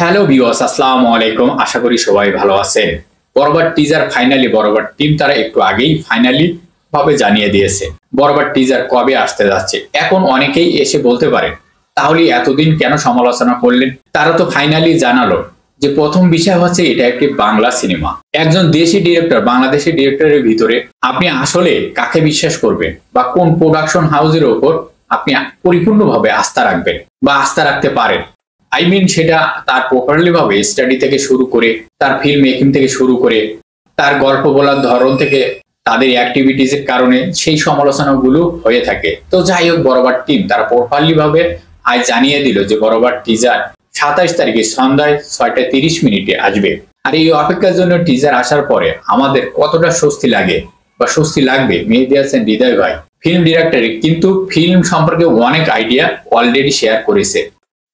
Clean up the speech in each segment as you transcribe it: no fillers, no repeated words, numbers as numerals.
Hello viewers, আসসালামু আলাইকুম। আশা করি সবাই ভালো আছেন। বরবাদ টিজার ফাইনালি বরবাদ টিম তারা একটু আগেই ফাইনালি ভাবে জানিয়ে দিয়েছে বরবাদ টিজার কবে আসতে যাচ্ছে। এখন অনেকেই এসে বলতে পারেন তাহলে এতদিন কেন সমালোচনা করলেন। তারা তো ফাইনালি জানালো যে প্রথম বিষয় হচ্ছে এটা একটি বাংলা সিনেমা। একজন দেশি ডিরেক্টর বাংলাদেশি ডিরেক্টরের ভিতরে আপনি আসলে কাকে বিশ্বাস করবেন বা কোন প্রোডাকশন হাউসের ওপর আপনি পরিপূর্ণভাবে আস্থা রাখবেন বা আস্থা রাখতে পারেন। সেটা তার প্রপারলি ভাবে স্টাডি থেকে শুরু করে তার ফিল্ম মেকিং থেকে শুরু করে তার গল্প বলার ধরন থেকে তাদের অ্যাক্টিভিটিস এর কারণে সেই সমালোচনাগুলো হয়ে থাকে। তো যাই হোক, বরবাদ টিম তারা প্রপারলি ভাবে আজ জানিয়ে দিল যে বরবাদ টিজার 27 তারিখে সন্ধ্যায় 6:30 আসবে। আর এই অপেক্ষার জন্য টিজার আসার পরে আমাদের কতটা স্বস্তি লাগে বা স্বস্তি লাগবে। মেহেদী হাসান হৃদয় ভাই ফিল্ম ডিরেক্টর কিন্তু ফিল্ম সম্পর্কে অনেক আইডিয়া অলরেডি শেয়ার করেছে।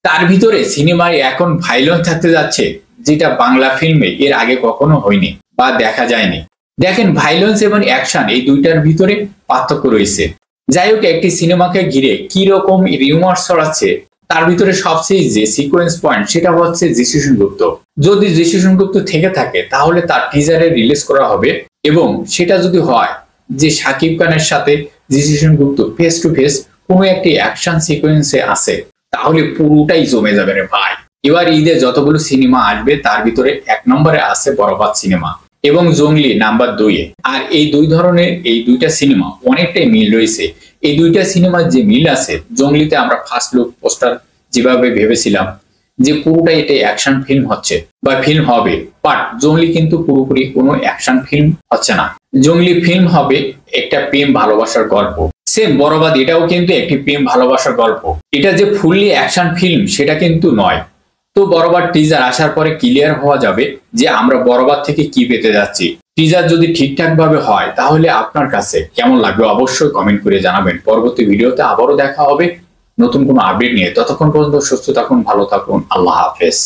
তার ভিতরে সিনেমায় এখন ভাইলেন্স থাকতে যাচ্ছে যেটা বাংলা ফিল্মে এর আগে কখনো হয়নি বা দেখা যায়নি। দেখেন, ভাইলেন্স এবং অ্যাকশন এই দুইটার ভিতরে পার্থক্য রয়েছে। যাই হোক, একটি সিনেমাকে ঘিরে কি রকম রিউমার ছড়াচ্ছে তার ভিতরে সবচেয়ে যে সিকোয়েন্স পয়েন্ট সেটা হচ্ছে যিশু সেনগুপ্ত। যদি যিশু সেনগুপ্ত থেকে থাকে তাহলে তার টিজারে রিলিজ করা হবে, এবং সেটা যদি হয় যে শাকিব খানের সাথে যিশু সেনগুপ্ত ফেস টু ফেস কোনো একটি অ্যাকশন সিকোয়েন্সে আছে তাহলে পুরোটাই জমে যাবে রে ভাই। এবার ঈদে যতগুলো সিনেমা আসবে তার ভিতরে 1 নম্বরে আছে বরবাদ সিনেমা এবং জঙ্গলি নাম্বার 2-এ। আর এই দুই ধরনের এই দুইটা সিনেমা অনেকটাই মিল রয়েছে। এই দুইটা সিনেমার যে মিল আছে, জঙ্গলিতে আমরা ফার্স্ট লুক পোস্টার যেভাবে ভেবেছিলাম যে পুরোটাই এটা অ্যাকশন ফিল্ম হচ্ছে বা ফিল্ম হবে, বাট জঙ্গলি কিন্তু পুরোপুরি কোনো অ্যাকশন ফিল্ম হচ্ছে না। জঙ্গলি ফিল্ম হবে একটা প্রেম ভালোবাসার গল্প। সেম বরবাদ এটাও কিন্তু একটি প্রেম ভালোবাসার গল্প। এটা যে ফুললি অ্যাকশন ফিল্ম সেটা কিন্তু নয়। তো বরবাদ টিজার আসার পরে ক্লিয়ার হওয়া যাবে যে আমরা বরবাদ থেকে কি পেতে যাচ্ছি। টিজার যদি ঠিকঠাক ভাবে হয় তাহলে আপনার কাছে কেমন লাগবে অবশ্যই কমেন্ট করে জানাবেন। পরবর্তী ভিডিওতে আবারও দেখা হবে নতুন কোনো আপডেট নিয়ে। ততক্ষণ পর্যন্ত সুস্থ থাকুন, ভালো থাকুন, আল্লাহ হাফেজ।